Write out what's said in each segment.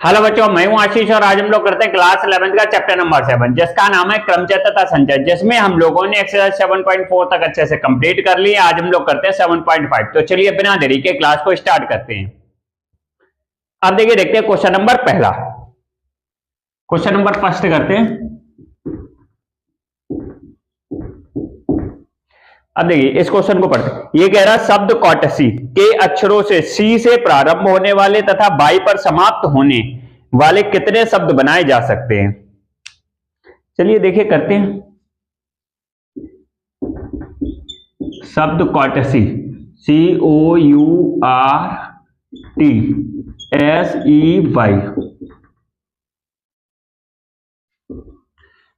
Hello बच्चों, मैं हूं आशीष और आज हम लोग करते हैं क्लास 11th का चैप्टर नंबर 7 जिसका नाम है क्रमचय तथा संचय, जिसमें हम लोगों ने एक्सरसाइज 7.4 तक अच्छे से कंप्लीट कर लिया। आज हम लोग करते हैं 7.5। तो चलिए बिना देरी के क्लास को स्टार्ट करते हैं। अब देखिए, देखते हैं क्वेश्चन नंबर पहला। क्वेश्चन नंबर फर्स्ट करते हैं। अब देखिए इस क्वेश्चन को पढ़ते हैं। ये कह रहा है शब्द कौटसी के अक्षरों से सी से प्रारंभ होने वाले तथा बाई पर समाप्त होने वाले कितने शब्द बनाए जा सकते हैं। चलिए देखिए करते हैं। शब्द कौटसी COURTSEY।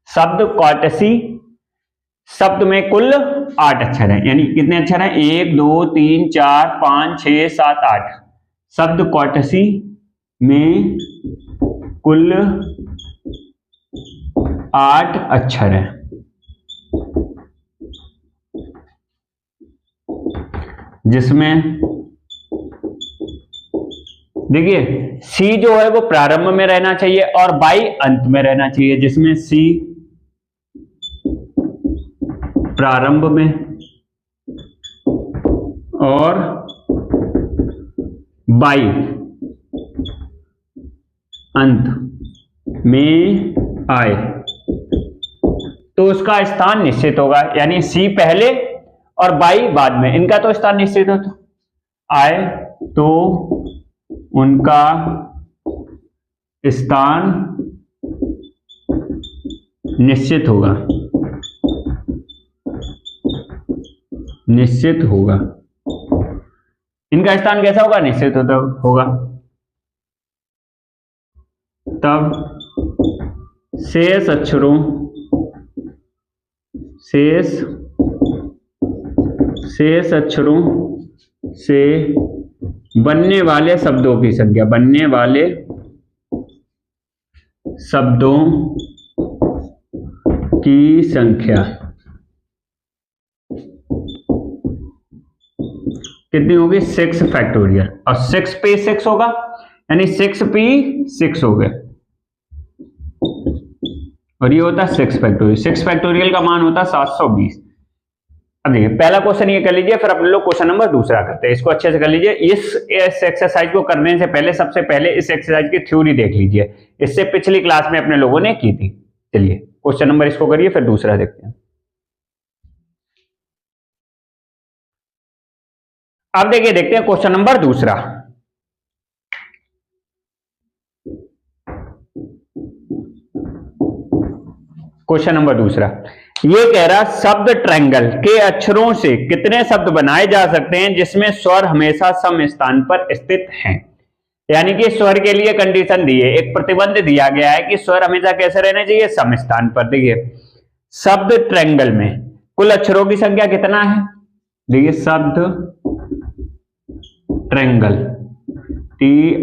शब्द कौटसी शब्द में कुल 8 अक्षर हैं, यानी कितने अक्षर हैं? 1 2 3 4 5 6 7 8। शब्द कौटसी में कुल 8 अक्षर हैं, जिसमें देखिए सी जो है वो प्रारंभ में रहना चाहिए और बाई अंत में रहना चाहिए, जिसमें सी प्रारंभ में और बाई अंत में आए तो उसका स्थान निश्चित होगा। यानी सी पहले और बाई बाद में, इनका तो स्थान निश्चित हो, तो आए तो उनका स्थान निश्चित होगा, निश्चित होगा। इनका स्थान कैसा होगा? निश्चित होगा। तब शेष अक्षरों से बनने वाले शब्दों की संख्या, बनने वाले शब्दों की संख्या कितनी होगी? 6 फैक्टोरियल। और 6 पे 6 होगा, यानी 6p 6 हो गया, और ये होता है 6 फैक्टोरियल। 6 फैक्टोरियल का मान होता है 720। अब देखिए पहला क्वेश्चन ये कर लीजिए, फिर अपने लोग क्वेश्चन नंबर दूसरा करते हैं। इसको अच्छे से कर लीजिए। इस एक्सरसाइज को करने से पहले सबसे पहले इस एक्सरसाइज की थ्योरी देख लीजिए, इससे पिछली क्लास में अपने लोगों ने की थी। चलिए क्वेश्चन नंबर इसको करिए, फिर दूसरा देखते हैं। अब देखिए देखते हैं क्वेश्चन नंबर दूसरा। क्वेश्चन नंबर दूसरा ये कह रहा शब्द ट्रायंगल के अक्षरों से कितने शब्द बनाए जा सकते हैं जिसमें स्वर हमेशा सम स्थान पर स्थित हैं। यानी कि स्वर के लिए कंडीशन दी है, एक प्रतिबंध दिया गया है कि स्वर हमेशा कैसे रहने चाहिए? सम स्थान पर। देखिए शब्द ट्रायंगल में कुल अक्षरों की संख्या कितना है? देखिए शब्द ट्रायंगल TRIANGLE,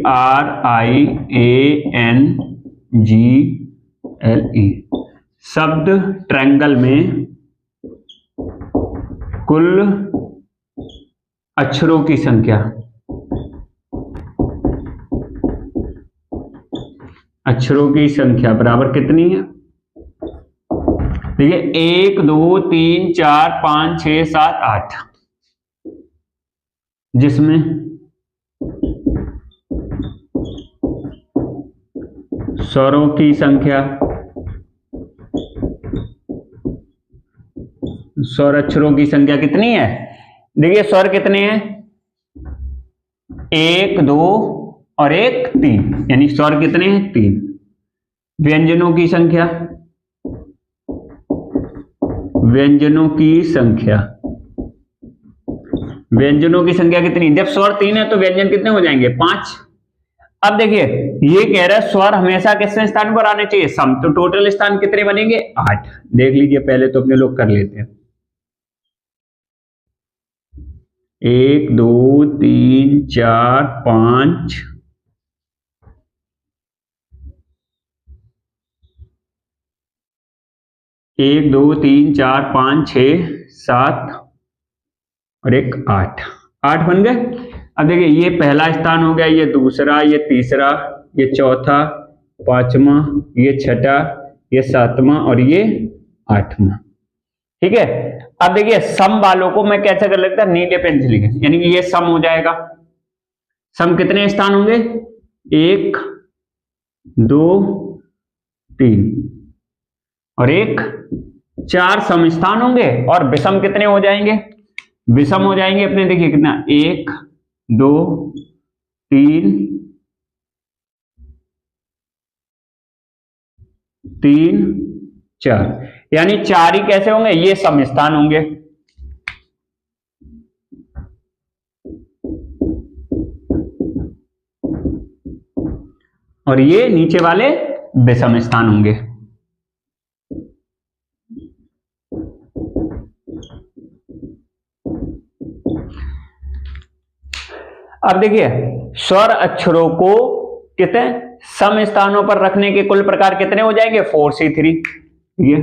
शब्द ट्रायंगल में कुल अक्षरों की संख्या, अक्षरों की संख्या बराबर कितनी है? देखिए 1 2 3 4 5 6 7 8, जिसमें स्वरों की संख्या, स्वर अक्षरों की संख्या कितनी है? देखिए स्वर कितने हैं? 1 2 और 1 3, यानी स्वर कितने हैं? 3। व्यंजनों की संख्या, व्यंजनों की संख्या, व्यंजनों की संख्या कितनी? जब स्वर 3 है तो व्यंजन कितने हो जाएंगे? 5। अब देखिए ये कह रहा है स्वर हमेशा कितने स्थान पर आने चाहिए? सम। तो टोटल स्थान कितने बनेंगे? 8। देख लीजिए, पहले तो अपने लोग कर लेते हैं। 1 2 3 4 5 1 2 3 4 5 6 7 और 1 8 बन गए। अब देखिए ये पहला स्थान हो गया, ये दूसरा, ये तीसरा, ये चौथा, पांचवा, ये छठा, ये सातवां और ये आठवां। ठीक है, अब देखिए सम वालों को मैं कैसे कर लगता है, नीले पेन से लिखे, यानी कि ये सम हो जाएगा। सम कितने स्थान होंगे, 1 2 3 और 1 4 सम स्थान होंगे। और विषम कितने हो जाएंगे, विषम हो जाएंगे अपने, देखिए कितना, 1 2 3 3 4, यानी 4 ही कैसे होंगे, ये सम स्थान होंगे। और ये नीचे वाले विषम स्थान होंगे। अब देखिए स्वर अक्षरों को कितने सम स्थानों पर रखने के कुल प्रकार कितने हो जाएंगे, 4C3। ये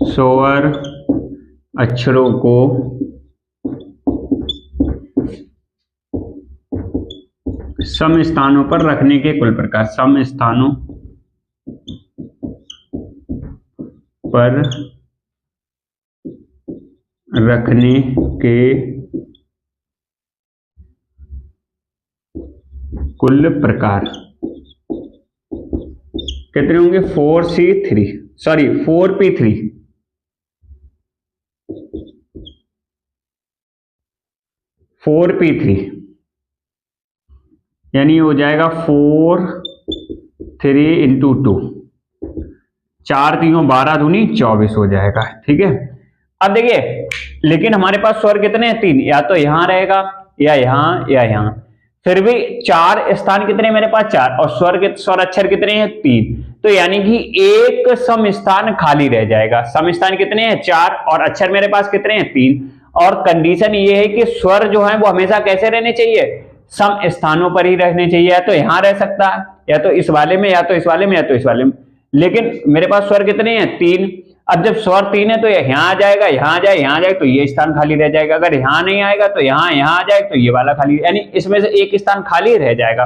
स्वर अक्षरों को सम स्थानों पर रखने के कुल प्रकार, सम स्थानों पर रखने के कुल प्रकार कितने होंगे, 4C3, सॉरी 4P3, 4P3, यानी हो जाएगा 4 3 × 2, 4 3 12 दूनी 24 हो जाएगा। ठीक है, अब देखिए लेकिन हमारे पास स्वर कितने हैं, 3, या तो यहां रहेगा या यहां या यहां, फिर भी 4 स्थान कितने मेरे पास, 4, और स्वर अक्षर कितने हैं, 3, तो यानी कि एक सम स्थान खाली रह जाएगा। सम स्थान कितने हैं, 4, और अक्षर मेरे पास कितने हैं, 3, और कंडीशन ये है कि स्वर जो है वो हमेशा कैसे रहने चाहिए, सम स्थानों पर ही रहने चाहिए, या तो यहां रह सकता है, या तो इस वाले में, या तो इस वाले में, या तो इस वाले में, लेकिन मेरे पास स्वर कितने हैं, 3। अब जब स्वर 3 है तो यहाँ आ जाएगा, यहाँ आ जाए, यहाँ आ जाए, तो ये स्थान खाली रह जाएगा। अगर यहाँ नहीं आएगा तो यहाँ आ जाए तो ये वाला खाली, यानी इसमें से एक स्थान खाली रह जाएगा।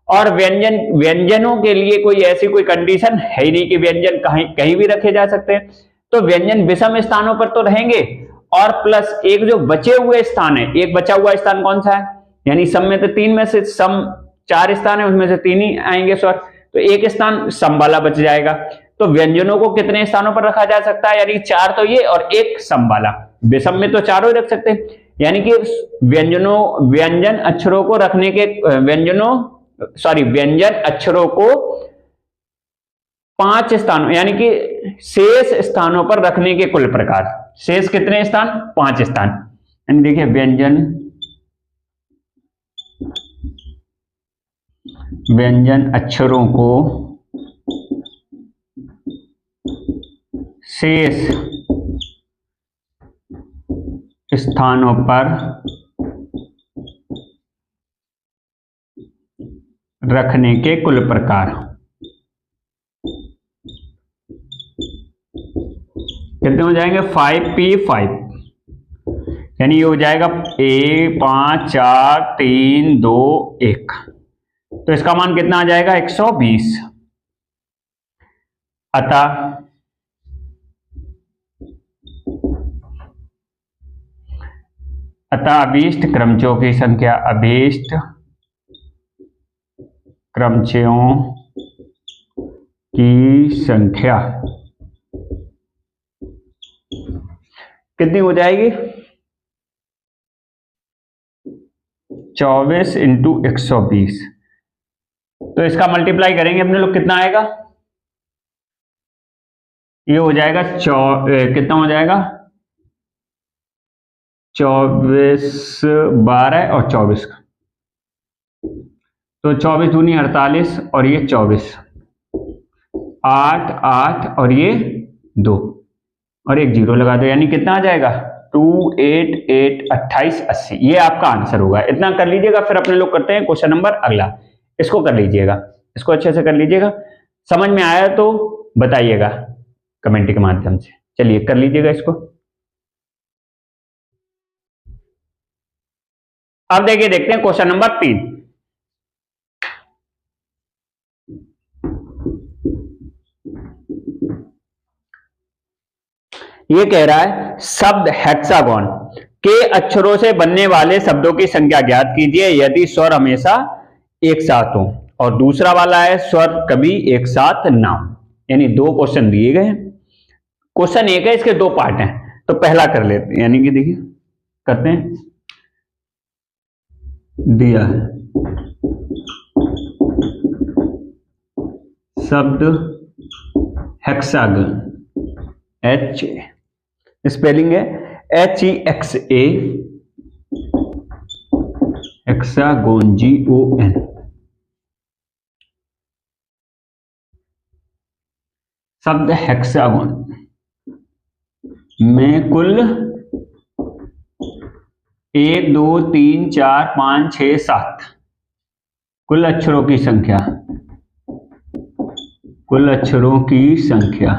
और व्यंजनों के लिए कोई ऐसी कोई कंडीशन है ही नहीं कि व्यंजन कहीं भी रखे जा सकते हैं, तो व्यंजन विषम स्थानों पर तो रहेंगे, और प्लस एक जो बचे हुए स्थान है, एक बचा हुआ स्थान कौन सा है, यानी सम में तो 3 में से सम 4 स्थान है, उसमें से 3 ही आएंगे स्वर, तो एक स्थान सम वाला बच जाएगा। तो व्यंजनों को कितने स्थानों पर रखा जा सकता है, यानी 4 तो ये और एक सम वाला, विषम में तो 4 ही रख सकते हैं, यानी कि व्यंजन अक्षरों को रखने के व्यंजन अक्षरों को 5 स्थानों, यानी कि शेष स्थानों पर रखने के कुल प्रकार, शेष कितने स्थान, 5 स्थान, यानी देखिए व्यंजन अक्षरों को शेष स्थानों पर रखने के कुल प्रकार कितने हो जाएंगे, 5P5, यानी ये हो जाएगा 5 4 3 2 1, तो इसका मान कितना आ जाएगा, 120। अतः अभीष्ट क्रमचयों की संख्या, अभीष्ट क्रमचयों की संख्या कितनी हो जाएगी, 24 × 120, तो इसका मल्टीप्लाई करेंगे अपने लोग, कितना आएगा, ये हो जाएगा कितना हो जाएगा, 24 12 और 24 का, तो 24 दूनी 48 और ये 24, 8 8 और ये 2 और एक 0 लगा दो, यानी कितना आ जाएगा, 2 8 8 28 80, ये आपका आंसर होगा। इतना कर लीजिएगा, फिर अपने लोग करते हैं क्वेश्चन नंबर अगला, इसको कर लीजिएगा, इसको अच्छे से कर लीजिएगा। समझ में आया तो बताइएगा कमेंट के माध्यम से। चलिए कर लीजिएगा इसको। अब देखिए, देखते हैं क्वेश्चन नंबर 3। ये कह रहा है शब्द हेक्सागोन के अक्षरों से बनने वाले शब्दों की संख्या ज्ञात कीजिए यदि स्वर हमेशा एक साथ हो। और दूसरा वाला है स्वर कभी एक साथ ना हो। यानी दो क्वेश्चन दिए गए हैं। क्वेश्चन एक है, इसके दो पार्ट हैं, तो पहला कर लेते हैं। यानी कि देखिए करते हैं, दिया है शब्द हेक्सागन, H स्पेलिंग है HEXA, हेक्सागोन GON। शब्द हेक्सागोन में कुल 1 2 3 4 5 6 7 कुल अक्षरों की संख्या, कुल अक्षरों की संख्या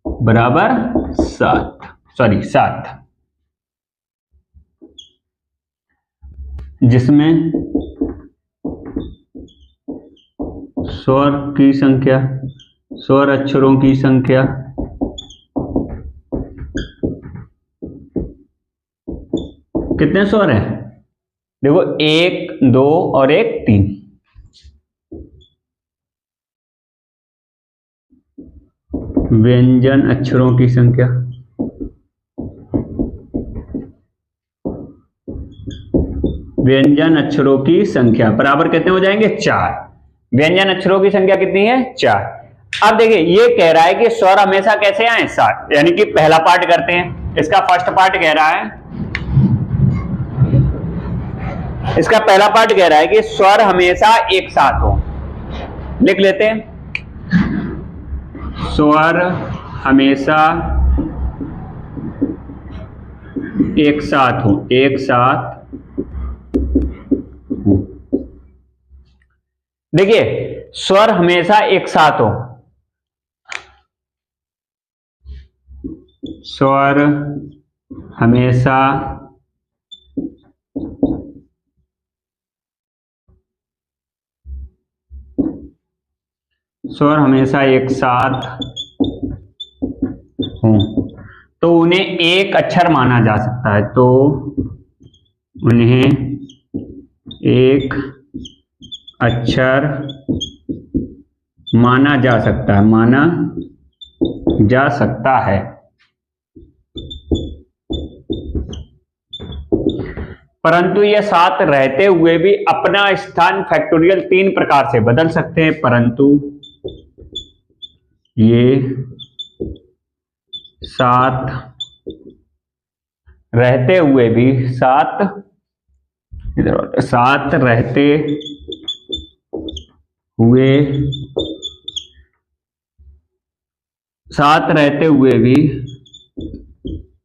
बराबर 7, जिसमें स्वर की संख्या, स्वर अक्षरों की संख्या कितने स्वर हैं? देखो 1 2 और 1 3। व्यंजन अक्षरों की संख्या, व्यंजन अक्षरों की संख्या बराबर कितने हो जाएंगे? 4। व्यंजन अक्षरों की संख्या कितनी है? 4। अब देखिए ये कह रहा है कि स्वर हमेशा कैसे आए? 7। यानी कि पहला पार्ट करते हैं। इसका फर्स्ट पार्ट कह रहा है, इसका पहला पार्ट कह रहा है कि स्वर हमेशा एक साथ हो। लिख लेते हैं, स्वर हमेशा एक साथ हो, एक साथ हो। देखिए स्वर हमेशा एक साथ हो, स्वर हमेशा स्वर हमेशा एक साथ हो तो उन्हें एक अक्षर माना जा सकता है, तो उन्हें एक अक्षर माना जा सकता है, माना जा सकता है। परंतु ये साथ रहते हुए भी अपना स्थान फैक्टोरियल 3 प्रकार से बदल सकते हैं। परंतु ये साथ रहते हुए भी, साथ रहते हुए, साथ रहते हुए भी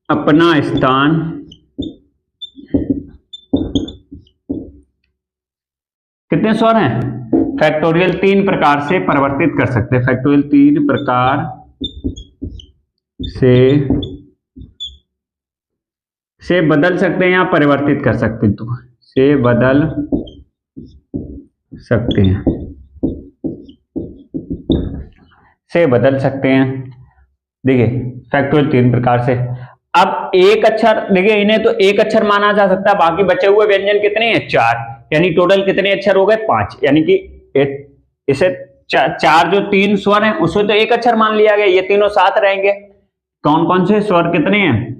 अपना स्थान कितने स्वर हैं? फैक्टोरियल 3 प्रकार से परिवर्तित कर सकते हैं। फैक्टोरियल 3 प्रकार से बदल सकते हैं या परिवर्तित कर सकते हैं, तो से बदल सकते हैं, से बदल सकते हैं। देखिए फैक्टोरियल 3 प्रकार से। अब एक अक्षर, देखिए इन्हें तो एक अक्षर माना जा सकता है, बाकी बचे हुए व्यंजन कितने हैं? 4। यानी टोटल कितने अक्षर हो गए? 5। यानी कि इसे 4 जो 3 स्वर हैं उसमें तो एक अक्षर मान लिया गया, ये तीनों साथ रहेंगे। कौन कौन से स्वर कितने हैं?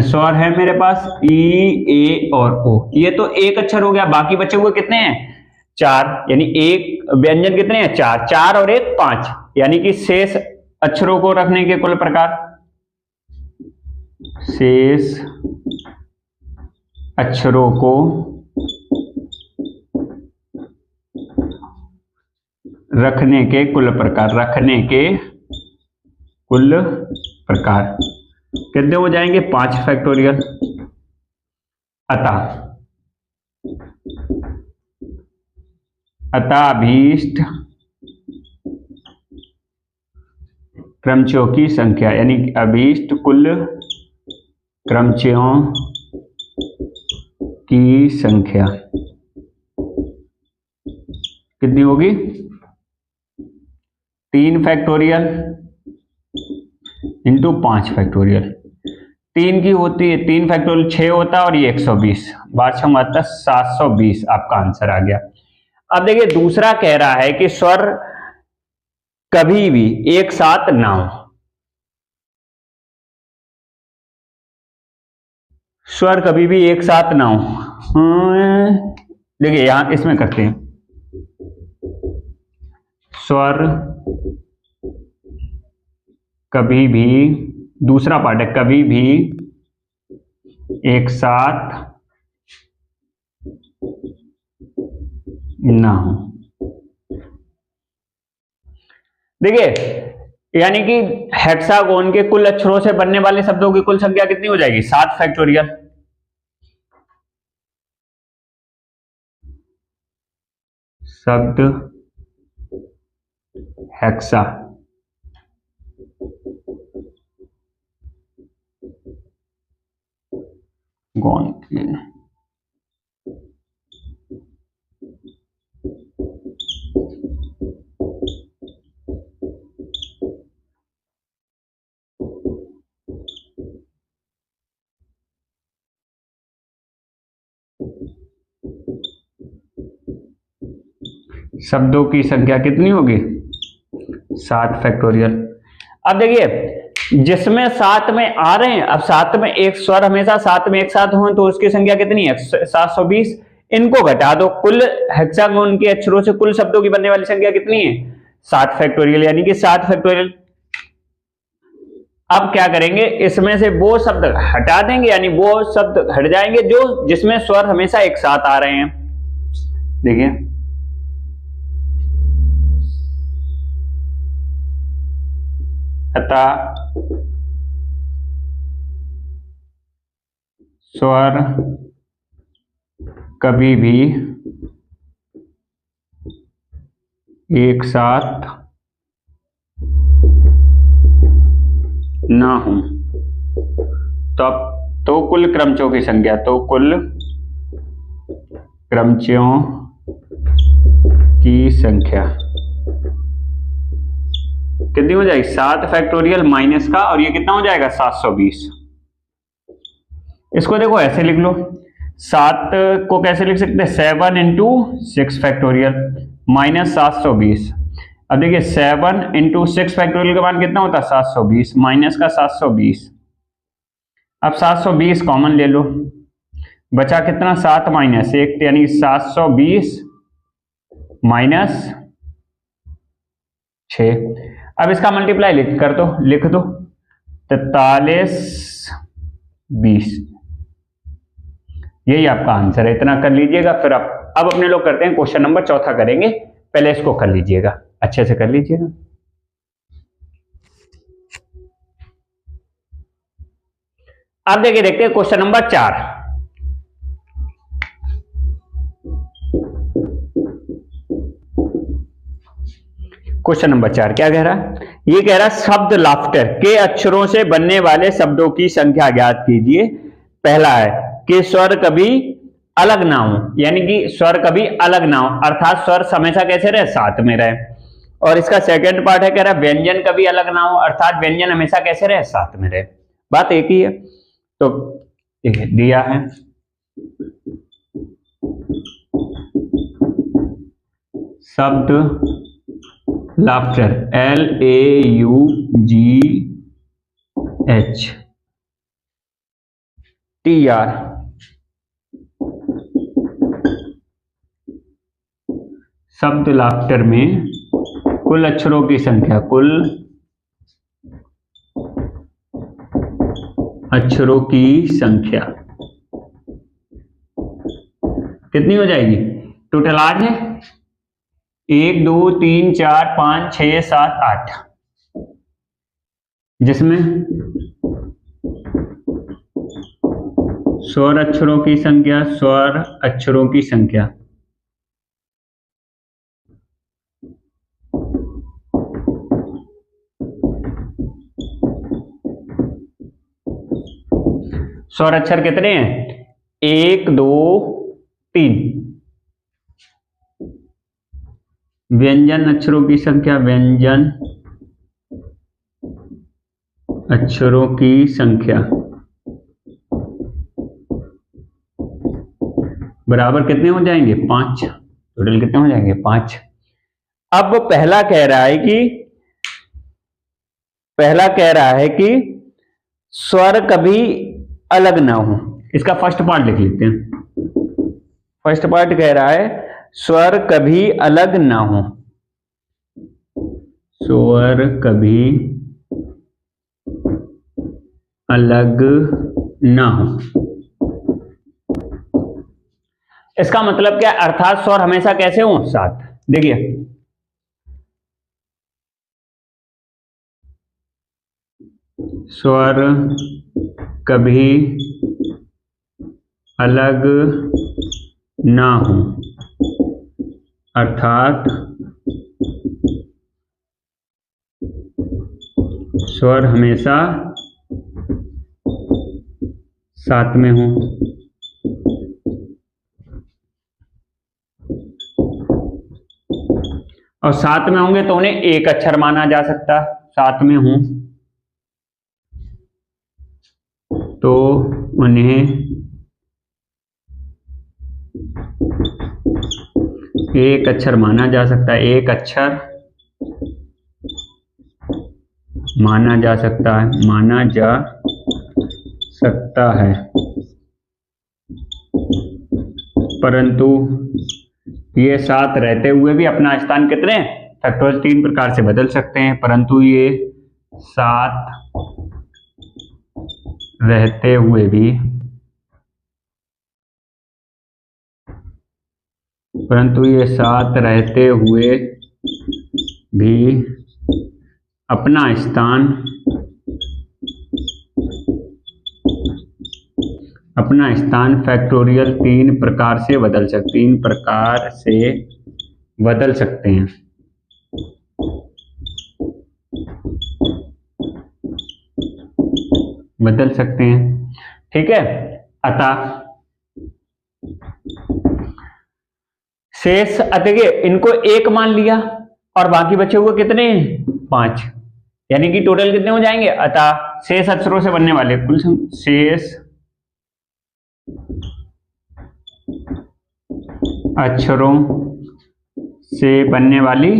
स्वर है मेरे पास ई, ए और ओ, ये तो एक अक्षर हो गया, बाकी बचे हुए कितने हैं? 4। यानी एक व्यंजन कितने हैं? 4। 4 और 1 5। यानी कि शेष अक्षरों को रखने के कुल प्रकार, शेष अक्षरों को रखने के कुल प्रकार, रखने के कुल प्रकार कितने हो जाएंगे? 5 फैक्टोरियल। अतः अभीष्ट क्रमचियों की संख्या, यानी अभीष्ट कुल क्रमचियों की संख्या कितनी होगी? 3 फैक्टोरियल इंटू 5 फैक्टोरियल। 3 की होती है 3 फैक्टोरियल 6 होता है और ये 120, बार छम आता 720, आपका आंसर आ गया। अब देखिए दूसरा कह रहा है कि स्वर कभी भी एक साथ ना हो। स्वर कभी भी एक साथ ना हो। देखिए यहां इसमें करते हैं, स्वर कभी भी, दूसरा पार्ट है कभी भी एक साथ ना हो। देखिए यानी कि हेक्सागोन के कुल अक्षरों से बनने वाले शब्दों की कुल संख्या कितनी हो जाएगी? 7 फैक्टोरियल। शब्द हेक्सा गॉन शब्दों की संख्या कितनी होगी? 7 फैक्टोरियल। अब देखिए जिसमें 7 में आ रहे हैं, अब 7 में एक स्वर हमेशा 7 में एक साथ हो तो उसकी संख्या कितनी है? 720। इनको घटा दो, कुल हेक्सागोन के अक्षरों से कुल शब्दों की बनने वाली संख्या कितनी है? 7 फैक्टोरियल, यानी कि 7 फैक्टोरियल। अब क्या करेंगे, इसमें से वो शब्द हटा देंगे, यानी वो शब्द हट जाएंगे जो जिसमें स्वर हमेशा एक साथ आ रहे हैं। देखिए अतः स्वर कभी भी एक साथ ना हो, तब तो कुल क्रमचियों की संख्या, तो कुल क्रमचियों की संख्या कितनी हो जाएगी? 7 फैक्टोरियल माइनस का, और ये कितना हो जाएगा? 720। इसको देखो ऐसे लिख लो, 7 को कैसे लिख सकते हैं? 7 इंटू 6 फैक्टोरियल माइनस 720। अब देखिए 7 इंटू 6 फैक्टोरियल का मान कितना होता है? 720 माइनस का 720। अब 720 कॉमन ले लो, बचा कितना? 7 माइनस 1, यानी 720 माइनस 6। अब इसका मल्टीप्लाई कर दो, लिख दो 4320। यही आपका आंसर है, इतना कर लीजिएगा। फिर अब अपने लोग करते हैं क्वेश्चन नंबर 4 करेंगे, पहले इसको कर लीजिएगा, अच्छे से कर लीजिएगा। अब देखिए देखते हैं क्वेश्चन नंबर 4। क्वेश्चन नंबर 4 क्या कह रहा है? ये कह रहा है शब्द लाफ्टर के अक्षरों से बनने वाले शब्दों की संख्या ज्ञात कीजिए। पहला है कि स्वर कभी अलग ना हो, यानी कि स्वर कभी अलग ना हो, अर्थात स्वर हमेशा कैसे रहे? साथ में रहे। और इसका सेकंड पार्ट है, कह रहा है व्यंजन कभी अलग ना हो, अर्थात व्यंजन हमेशा कैसे रहे? साथ में रहे। बात एक ही है। तो दिया है शब्द लाफ्टर LAUGHTR शब्द लाफ्टर में कुल अक्षरों की संख्या, कुल अक्षरों की संख्या कितनी हो जाएगी? टोटल 8 है, 1 2 3 4 5 6 7 8, जिसमें स्वर अक्षरों की संख्या, स्वर अक्षरों की संख्या स्वर अक्षर कितने हैं? 1 2 3। व्यंजन अक्षरों की संख्या, व्यंजन अक्षरों की संख्या बराबर कितने हो जाएंगे? 5। टोटल कितने हो जाएंगे? 5। अब पहला कह रहा है कि स्वर कभी अलग ना हो। इसका फर्स्ट पार्ट लिख लेते हैं। फर्स्ट पार्ट कह रहा है स्वर कभी अलग ना हो, स्वर कभी अलग ना हो। इसका मतलब क्या? अर्थात स्वर हमेशा कैसे हो? साथ। देखिए स्वर कभी अलग ना हो, अर्थात स्वर हमेशा साथ में हो। और साथ में होंगे तो उन्हें एक अक्षर माना जा सकता। साथ में हो तो उन्हें एक अक्षर माना जा सकता है, एक अक्षर माना जा सकता है, माना जा सकता है। परंतु ये साथ रहते हुए भी अपना स्थान कितने फैक्टोरियल 3 प्रकार से बदल सकते हैं। परंतु ये साथ रहते हुए भी अपना स्थान फैक्टोरियल 3 प्रकार से बदल सकते हैं। ठीक है। अतः शेष देखिए इनको एक मान लिया और बाकी बचे हुए कितने? 5। यानी कि टोटल कितने हो जाएंगे? अतः शेष अक्षरों से बनने वाले कुल शेष अक्षरों से बनने वाली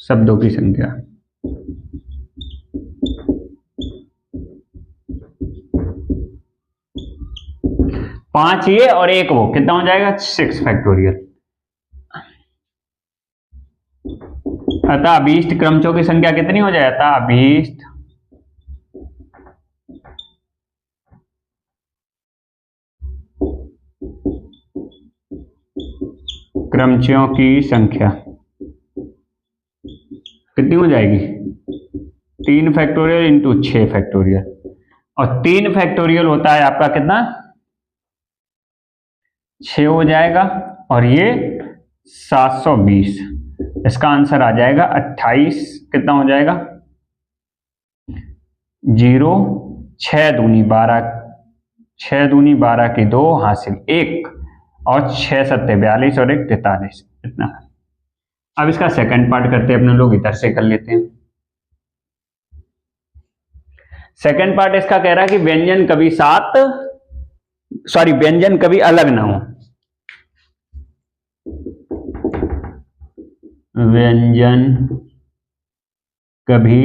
शब्दों की संख्या। पांच ये और एक वो, कितना हो जाएगा? 6 फैक्टोरियल। अतः अभीष्ट क्रमचों की संख्या कितनी हो जाए? अतः अभीष्ट क्रमचों की संख्या कितनी हो जाएगी? 3 फैक्टोरियल इंटू 6 फैक्टोरियल। और 3 फैक्टोरियल होता है आपका कितना? 6 हो जाएगा और ये 720। इसका आंसर आ जाएगा 28। कितना हो जाएगा? 0 6 दूनी 12, 6 दूनी 12 की 2 हासिल 1 और 6 सत्ते 42 और 1 43। इतना। अब इसका सेकंड पार्ट करते हैं अपने लोग, इधर से कर लेते हैं। सेकंड पार्ट इसका कह रहा है कि व्यंजन कभी अलग ना हो। व्यंजन कभी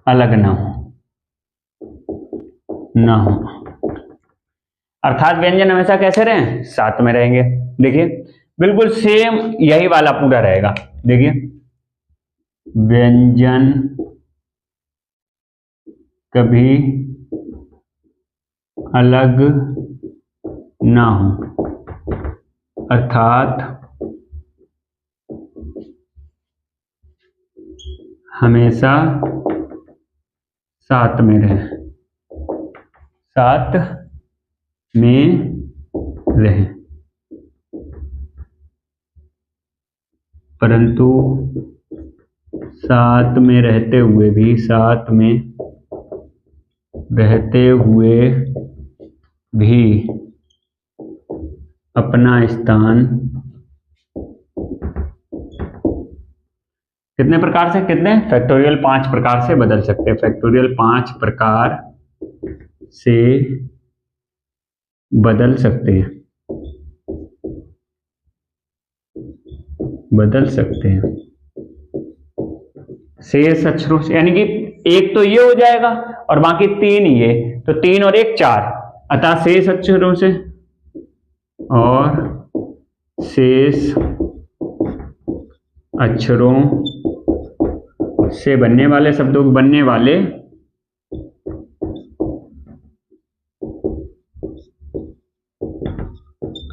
अलग ना हो, अर्थात व्यंजन हमेशा कैसे रहें? साथ में रहेंगे। देखिए बिल्कुल सेम यही वाला पूरा रहेगा। देखिए व्यंजन कभी अलग ना हो, अर्थात हमेशा साथ में रहे, परंतु साथ में रहते हुए भी अपना स्थान कितने प्रकार से, कितने फैक्टोरियल 5 प्रकार से बदल सकते हैं, फैक्टोरियल 5 प्रकार से बदल सकते हैं, शेष अक्षरों से, यानी कि एक तो ये हो जाएगा और बाकी 3 ये, तो 3 और 1 4, अतः शेष अक्षरों से और शेष अक्षरों से बनने वाले शब्दों के बनने वाले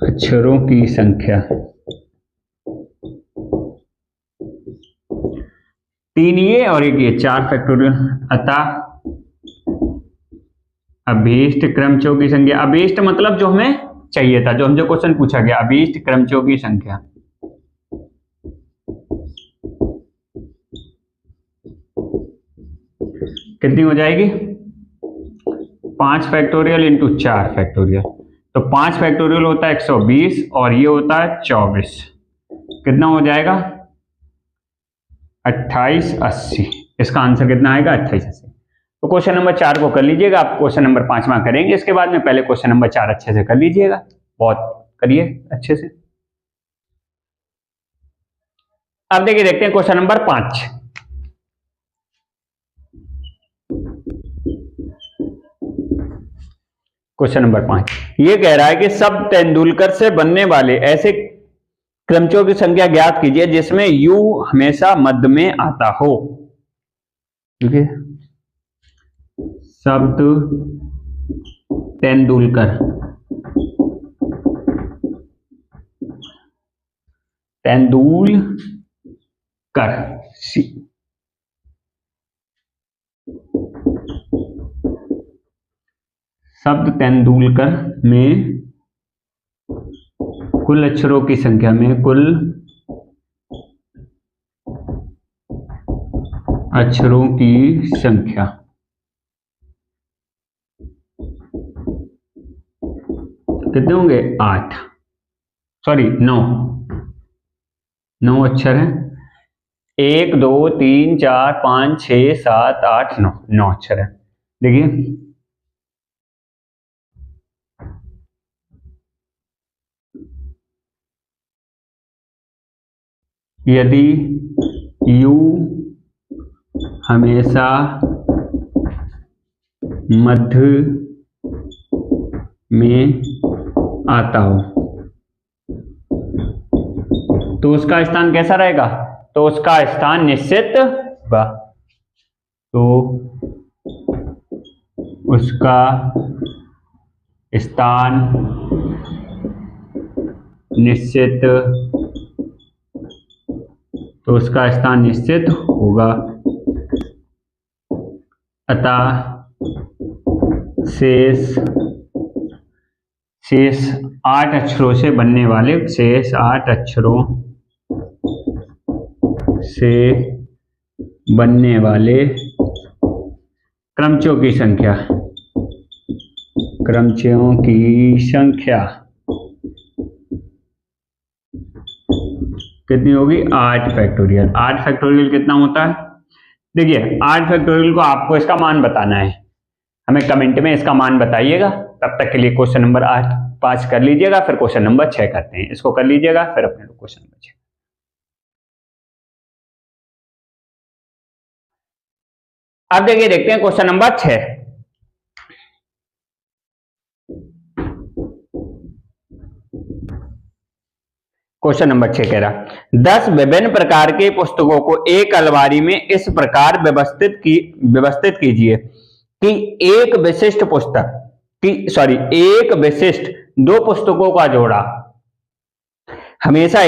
अक्षरों की संख्या 3 ये और 1 ये, 4 फैक्टोरियल। अतः अभीष्ट क्रमचयों की संख्या, अभीष्ट मतलब जो हमें चाहिए था, जो क्वेश्चन पूछा गया, अभीष्ट क्रमचयों की संख्या कितनी हो जाएगी, 5 फैक्टोरियल इंटू 4 फैक्टोरियल, तो 5 फैक्टोरियल होता है 120 और ये होता है 24, कितना हो जाएगा 2880, इसका आंसर कितना आएगा 2880। तो क्वेश्चन नंबर 4 को कर लीजिएगा, आप क्वेश्चन नंबर 5वां करेंगे इसके बाद में, पहले क्वेश्चन नंबर 4 अच्छे से कर लीजिएगा, बहुत करिए अच्छे से। अब देखिए, देखते हैं क्वेश्चन नंबर 5। क्वेश्चन नंबर 5 ये कह रहा है कि सब तेंदुलकर से बनने वाले ऐसे क्रमचयों की संख्या ज्ञात कीजिए जिसमें यू हमेशा मध्य में आता हो। ठीक है, शब्द तेंदुलकर शब्द तेंदुलकर में कुल अक्षरों की संख्या में, कुल अक्षरों की संख्या कितने होंगे 8, सॉरी 9 अक्षर हैं, 1 2 3 4 5 6 7 8 9 अक्षर है। देखिए यदि u हमेशा मध्य में आता हो तो उसका स्थान कैसा रहेगा, तो उसका स्थान निश्चित होगा, तो उसका स्थान निश्चित होगा, अतः शेष 8 अक्षरों से बनने वाले, शेष 8 अक्षरों से बनने वाले क्रमचयों की संख्या कितनी होगी 8 फैक्टोरियल। 8 फैक्टोरियल कितना होता है, देखिए 8 फैक्टोरियल को आपको इसका मान बताना है, हमें कमेंट में इसका मान बताइएगा। तब तक के लिए क्वेश्चन नंबर 5 कर लीजिएगा, फिर क्वेश्चन नंबर 6 करते हैं, इसको कर लीजिएगा फिर अपने क्वेश्चन नंबर 6। अब देखिए, देखते हैं क्वेश्चन नंबर 6। क्वेश्चन नंबर 6 कह रहा 10 विभिन्न प्रकार की पुस्तकों को एक अलमारी में इस प्रकार व्यवस्थित कीजिए कि एक विशिष्ट 2 पुस्तकों का जोड़ा हमेशा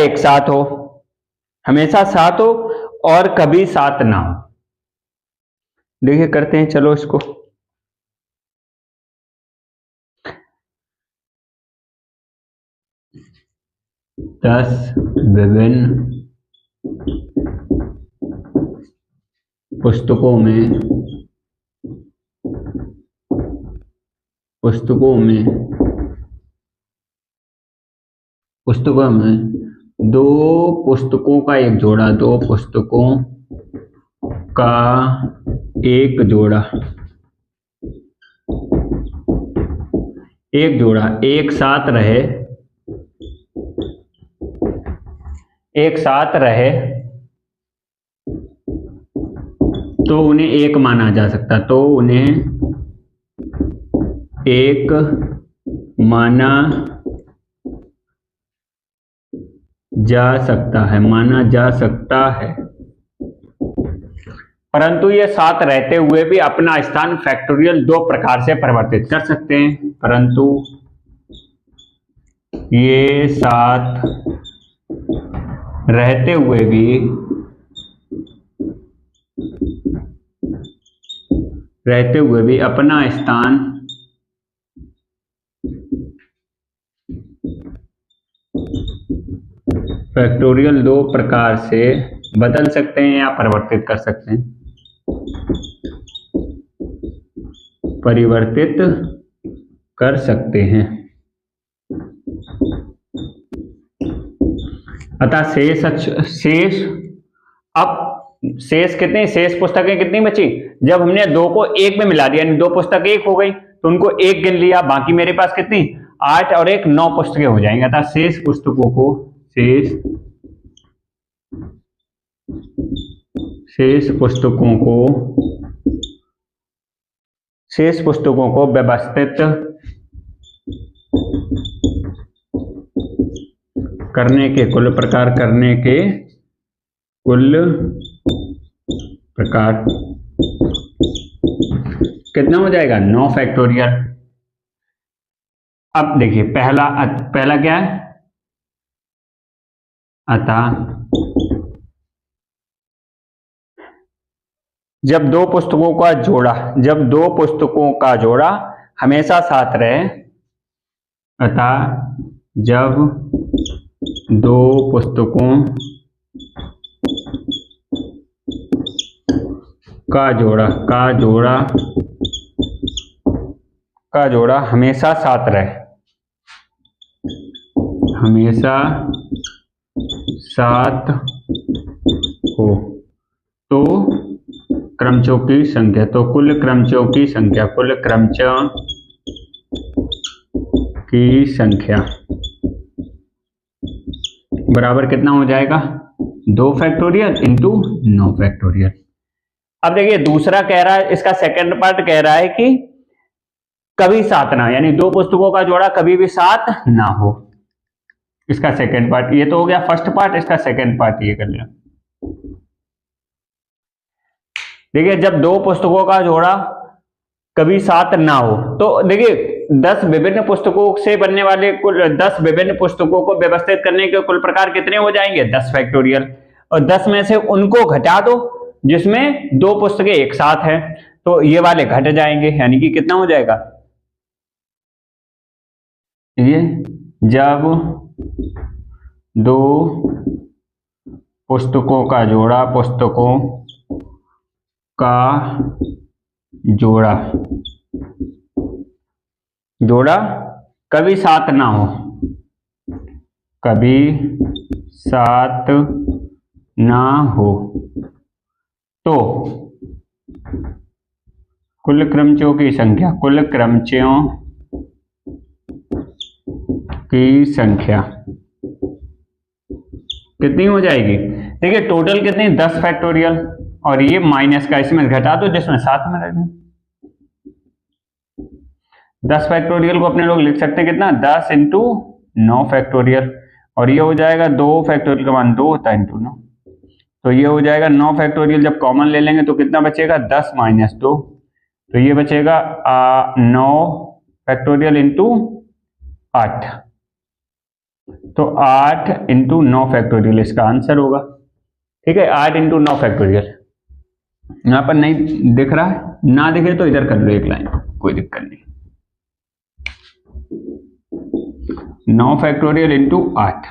साथ हो और कभी साथ ना हो। देखिए करते हैं, चलो इसको। दस विभिन्न पुस्तकों में दो पुस्तकों का एक जोड़ा, दो पुस्तकों का एक जोड़ा, एक साथ रहे तो उन्हें एक माना जा सकता, तो उन्हें एक माना जा सकता है। परंतु ये साथ रहते हुए भी अपना स्थान फैक्टोरियल दो प्रकार से परिवर्तित कर सकते हैं। परंतु ये साथ रहते हुए भी अपना स्थान फैक्टोरियल दो प्रकार से बदल सकते हैं या परिवर्तित कर सकते हैं। अतः शेष पुस्तकें कितनी बची? जब हमने दो को एक में मिला दिया, यानी दो पुस्तक एक हो गई तो उनको एक गिन लिया, बाकी मेरे पास कितनी 8 और 1 9 पुस्तकें हो जाएंगी। अतः शेष पुस्तकों को व्यवस्थित करने के कुल प्रकार कितना हो जाएगा 9 फैक्टोरियल। अब देखिए पहला क्या है? अतः जब दो पुस्तकों का जोड़ा हमेशा साथ रहे, अतः जब दो पुस्तकों का जोड़ा हमेशा साथ हो तो क्रमचों की संख्या, तो कुल क्रमचों की संख्या बराबर कितना हो जाएगा 2 फैक्टोरियल इंटू 9 फैक्टोरियल। अब देखिए दूसरा कह रहा है, इसका सेकंड पार्ट कह रहा है कि कभी साथ ना, यानी दो पुस्तकों का जोड़ा कभी भी साथ ना हो। इसका सेकंड पार्ट ये तो हो गया फर्स्ट पार्ट, इसका सेकंड पार्ट ये कर लिया। देखिए जब दो पुस्तकों का जोड़ा कभी साथ ना हो, तो देखिए 10 विभिन्न पुस्तकों से बनने वाले कुल 10 विभिन्न पुस्तकों को व्यवस्थित करने के कुल प्रकार कितने हो जाएंगे 10 फैक्टोरियल, और 10 में से उनको घटा दो जिसमें दो पुस्तकें एक साथ हैं, तो ये वाले घट जाएंगे, यानी कि कितना हो जाएगा ये जब दो पुस्तकों का जोड़ा कभी साथ ना हो तो कुल क्रमचों की संख्या कितनी हो जाएगी? देखिए टोटल कितनी 10 फैक्टोरियल, और ये माइनस का इसमें घटा दो जिसमें साथ में रहे। 10 फैक्टोरियल को अपने लोग लिख सकते हैं कितना 10 इंटू 9 फैक्टोरियल, और ये हो जाएगा 2 फैक्टोरियल का मान 2 होता है इंटू 9, तो ये हो जाएगा 9 फैक्टोरियल। जब कॉमन ले लेंगे तो कितना बचेगा 10 माइनस 2, तो ये बचेगा 9 फैक्टोरियल इंटू 8, तो 8 इंटू 9 फैक्टोरियल इसका आंसर होगा। ठीक है 8 इंटू 9 फैक्टोरियल। यहां पर नहीं दिख रहा है, ना दिखे तो इधर कर लो एक लाइन, कोई दिक्कत नहीं। 9 फैक्टोरियल इंटू 8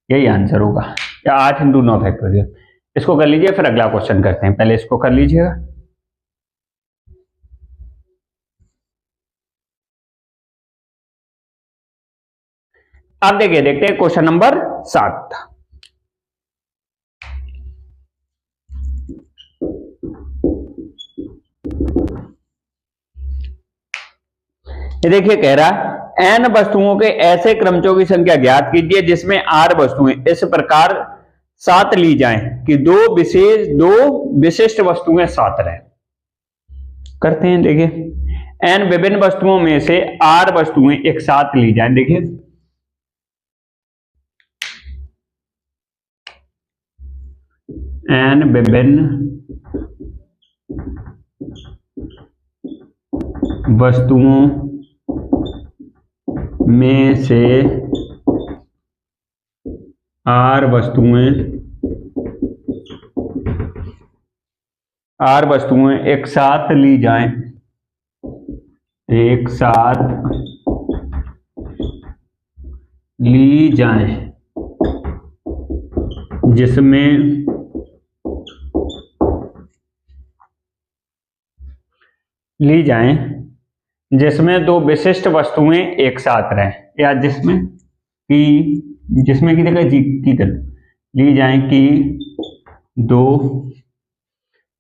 यही आंसर होगा। या 8 इंटू 9 फैक्टोरियल। इसको कर लीजिए, फिर अगला क्वेश्चन करते हैं। पहले इसको कर लीजिएगा। अब देखिए, देखते हैं क्वेश्चन नंबर 7। ये देखिए, कह रहा n वस्तुओं के ऐसे क्रमचों की संख्या ज्ञात कीजिए जिसमें r वस्तुएं इस प्रकार साथ ली जाएं कि दो विशिष्ट वस्तुएं साथ रहें। करते हैं। देखिए, n विभिन्न वस्तुओं में से r वस्तुएं एक साथ ली जाएं। देखिए, n विभिन्न वस्तुओं में से r वस्तुएं एक साथ ली जाएं, एक साथ ली जाएं, जिसमें दो विशिष्ट वस्तुएं एक साथ रहें, या जिसमें की जगह की कर ली जाएं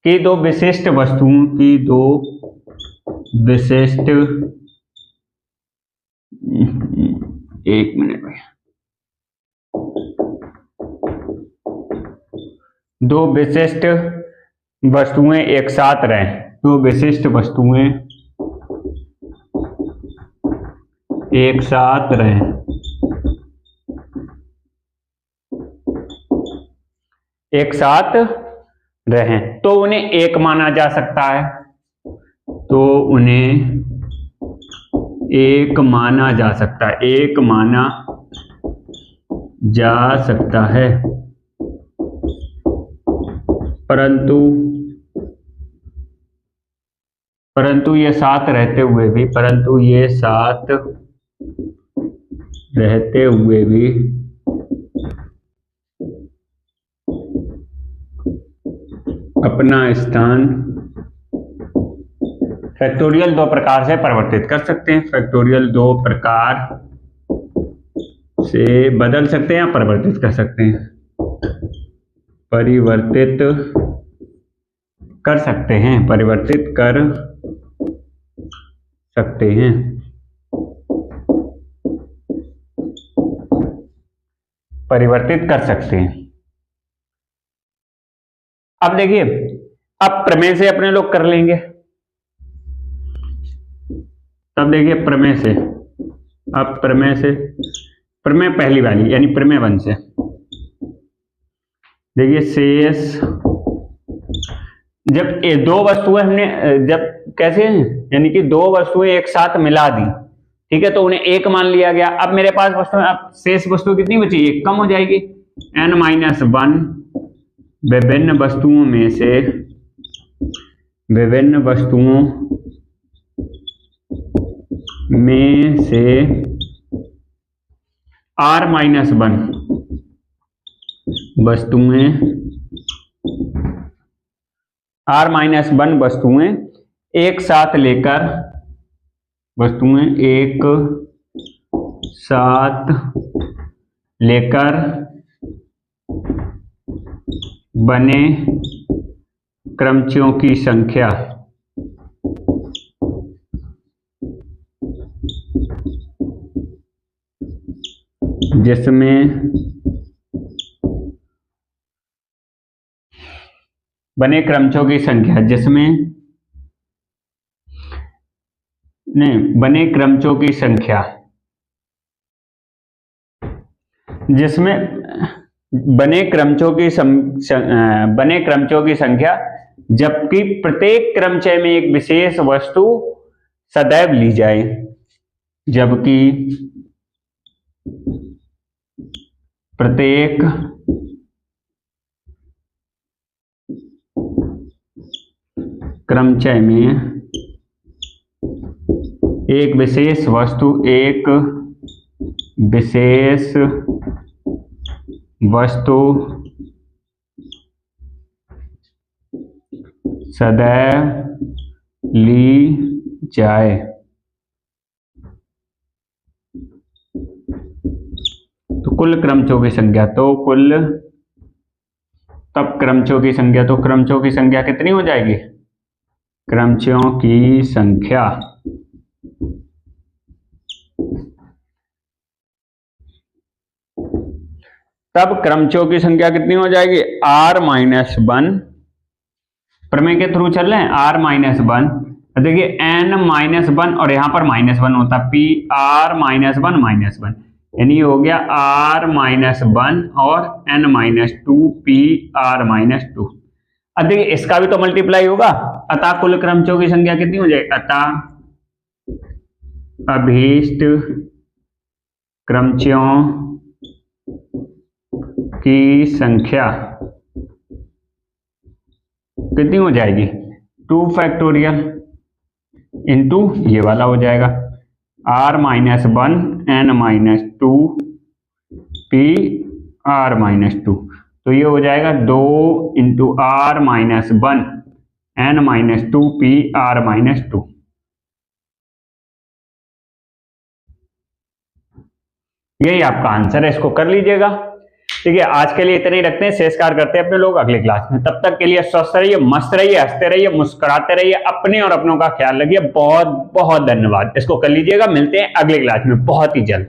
कि दो विशिष्ट वस्तुओं की एक मिनट में, दो विशिष्ट वस्तुएं एक साथ रहें, दो विशिष्ट वस्तुएं एक साथ रहें, तो उन्हें एक माना जा सकता है, एक माना जा सकता है। परंतु ये साथ रहते हुए भी अपना स्थान फैक्टोरियल दो प्रकार से परिवर्तित कर सकते हैं। फैक्टोरियल दो प्रकार से बदल सकते हैं या परिवर्तित कर सकते हैं। परिवर्तित कर सकते हैं। अब देखिए, अब प्रमेय से अपने लोग कर लेंगे। तब देखिए, प्रमेय पहली वाली यानी प्रमेय 1 से देखिए, शेष जब ये दो वस्तुएं हमने कैसे यानी कि दो वस्तुएं एक साथ मिला दी, ठीक है, तो उन्हें एक मान लिया गया। अब मेरे पास वस्तुएं, अब शेष वस्तु कितनी बची? एक कम हो जाएगी। n-1 विभिन्न वस्तुओं में से r-1 वस्तुएं एक साथ लेकर बने क्रमचों की संख्या जिसमें बने क्रमचों की संख्या जबकि प्रत्येक क्रमचय में एक विशेष वस्तु सदैव ली जाए। जबकि प्रत्येक क्रमचय में एक विशेष वस्तु सदैव ली जाए। तो कुल क्रमचों की संख्या, तो कुल तब क्रमचों की संख्या, तो क्रमचों की संख्या कितनी हो जाएगी? क्रमचों की संख्या तब क्रमचों की संख्या कितनी हो जाएगी? r-1, प्रमेय के थ्रू चल रहे हैं, r-1, देखिए n-1 और यहां पर -1 होता, Pr-1 -1, यानी हो गया r-1 और n-2 Pr-2। अब देखिए इसका भी तो मल्टीप्लाई होगा, अतः कुल क्रमचों की संख्या कितनी हो जाएगी? अतः अभीष्ट क्रमचों की संख्या कितनी हो जाएगी? 2 फैक्टोरियल इंटू ये वाला हो जाएगा r-1 n-2 Pr-2, तो ये हो जाएगा 2 इंटू r-1 n-2 Pr-2। यही आपका आंसर है, इसको कर लीजिएगा। ठीक है, आज के लिए इतने ही रखते हैं, शेष कार्य करते हैं अपने लोग अगली क्लास में। तब तक के लिए स्वस्थ रहिए, मस्त रहिए, हंसते रहिए, मुस्कुराते रहिए, अपने और अपनों का ख्याल रखिए। बहुत बहुत धन्यवाद। इसको कर लीजिएगा, मिलते हैं अगली क्लास में बहुत ही जल्द।